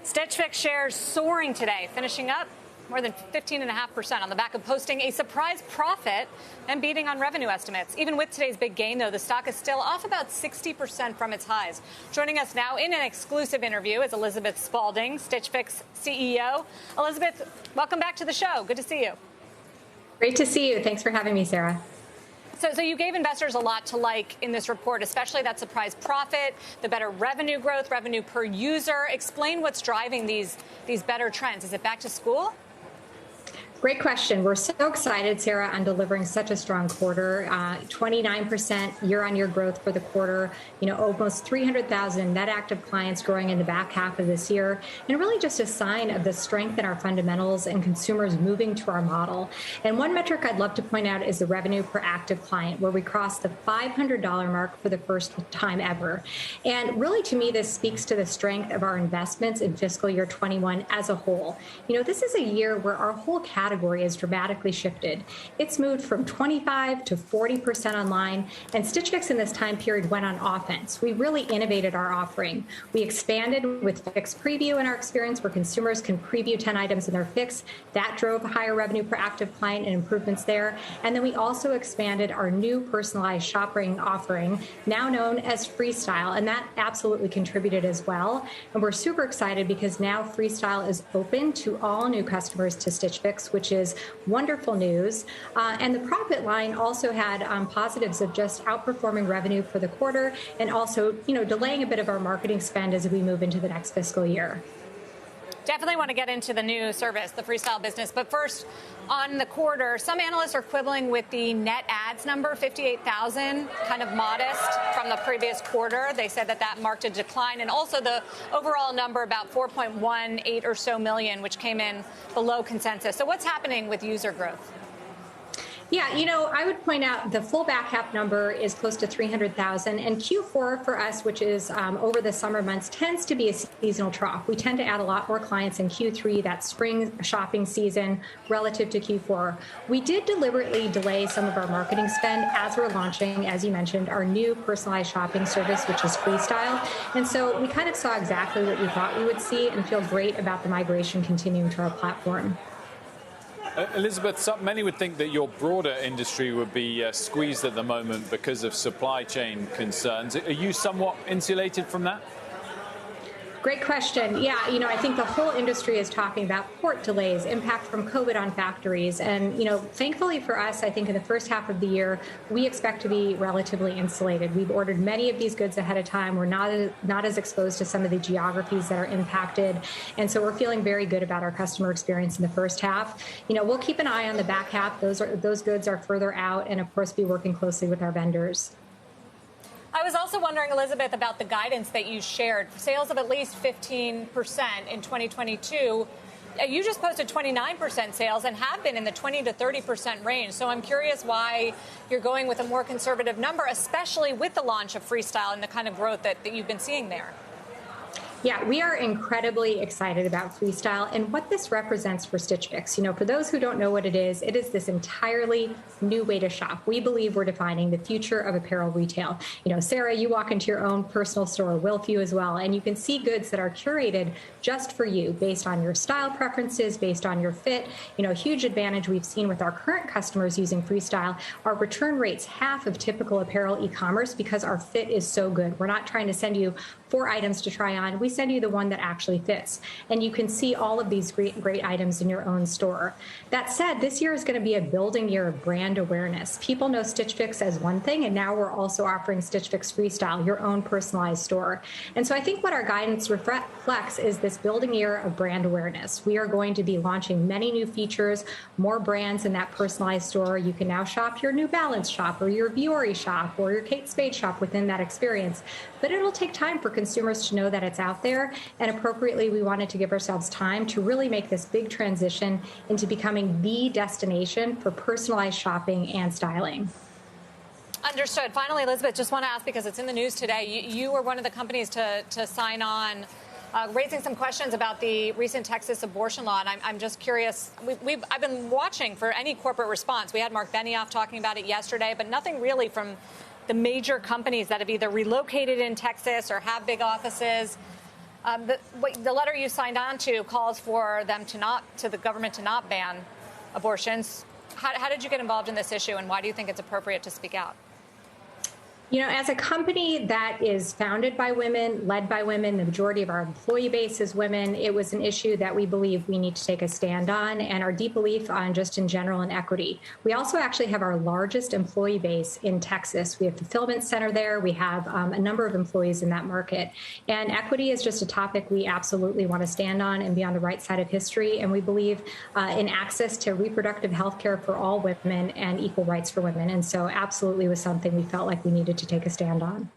Stitchfix shares soaring today, finishing up more than 15.5% on the back of posting a surprise profit and beating on revenue estimates. Even with today's big gain, though, the stock is still off about 60% from its highs. Joining us now in an exclusive interview is Elizabeth Spaulding, Stitchfix CEO. Elizabeth, welcome back to the show. Good to see you. Great to see you. Thanks for having me, Sarah. So you gave investors a lot to like in this report, especially that surprise profit, the better revenue growth, revenue per user. Explain what's driving these better trends. Is it back to school? Great question. We're so excited, Sarah, on delivering such a strong quarter. 29% year-on-year growth for the quarter. Almost 300,000 net active clients growing in the back half of this year, and really just a sign of the strength in our fundamentals and consumers moving to our model. And one metric I'd love to point out is the revenue per active client, where we crossed the $500 mark for the first time ever. And really, to me, this speaks to the strength of our investments in fiscal year 21 as a whole. This is a year where our whole category has dramatically shifted. It's moved from 25 to 40% online, and Stitch Fix in this time period went on offense. We really innovated our offering. We expanded with Fix Preview in our experience, where consumers can preview 10 items in their Fix. That drove higher revenue per active client and improvements there. And then we also expanded our new personalized shopping offering, now known as Freestyle, and that absolutely contributed as well. And we're super excited because now Freestyle is open to all new customers to Stitch Fix, which is wonderful news. And the profit line also had positives of just outperforming revenue for the quarter, and also, delaying a bit of our marketing spend as we move into the next fiscal year. Definitely want to get into the new service, the Freestyle business. But first, on the quarter, some analysts are quibbling with the net ads number, 58,000, kind of modest from the previous quarter. They said that marked a decline. And also the overall number, about 4.18 or so million, which came in below consensus. So what's happening with user growth? Yeah, I would point out the full back half number is close to 300,000, and Q4 for us, which is over the summer months, tends to be a seasonal trough. We tend to add a lot more clients in Q3, that spring shopping season, relative to Q4. We did deliberately delay some of our marketing spend as we're launching, as you mentioned, our new personalized shopping service, which is Freestyle. And so we kind of saw exactly what we thought we would see and feel great about the migration continuing to our platform. Elizabeth, many would think that your broader industry would be squeezed at the moment because of supply chain concerns. Are you somewhat insulated from that? Great question. Yeah, I think the whole industry is talking about port delays, impact from COVID on factories. And, thankfully for us, I think in the first half of the year, we expect to be relatively insulated. We've ordered many of these goods ahead of time. We're not as exposed to some of the geographies that are impacted. And so we're feeling very good about our customer experience in the first half. We'll keep an eye on the back half. Those goods are further out, and of course, be working closely with our vendors. I was also wondering, Elizabeth, about the guidance that you shared. Sales of at least 15% in 2022. You just posted 29% sales and have been in the 20 to 30% range. So I'm curious why you're going with a more conservative number, especially with the launch of Freestyle and the kind of growth that you've been seeing there. Yeah, we are incredibly excited about Freestyle and what this represents for Stitch Fix. For those who don't know what it is this entirely new way to shop. We believe we're defining the future of apparel retail. Sarah, you walk into your own personal store, will few as well, and you can see goods that are curated just for you based on your style preferences, based on your fit. A huge advantage we've seen with our current customers using Freestyle, our return rates half of typical apparel e-commerce because our fit is so good. We're not trying to send you 4 items to try on. We send you the one that actually fits. And you can see all of these great items in your own store. That said, this year is going to be a building year of brand awareness. People know Stitch Fix as one thing, and now we're also offering Stitch Fix Freestyle, your own personalized store. And so I think what our guidance reflects is this building year of brand awareness. We are going to be launching many new features, more brands in that personalized store. You can now shop your New Balance shop or your Vuori shop or your Kate Spade shop within that experience. But it'll take time for consumers to know that it's out there, and appropriately, we wanted to give ourselves time to really make this big transition into becoming the destination for personalized shopping and styling. Understood. Finally, Elizabeth, just want to ask, because it's in the news today, you were one of the companies to sign on, raising some questions about the recent Texas abortion law. And I'm just curious, I've been watching for any corporate response. We had Mark Benioff talking about it yesterday, but nothing really from the major companies that have either relocated in Texas or have big offices. The letter you signed on to calls for the government to not ban abortions. How did you get involved in this issue, and why do you think it's appropriate to speak out? You know, as a company that is founded by women, led by women, the majority of our employee base is women, it was an issue that we believe we need to take a stand on, and our deep belief on just in general in equity. We also actually have our largest employee base in Texas. We have a fulfillment center there. We have a number of employees in that market. And equity is just a topic we absolutely want to stand on and be on the right side of history. And we believe in access to reproductive health care for all women and equal rights for women. And so absolutely was something we felt like we needed to take a stand on.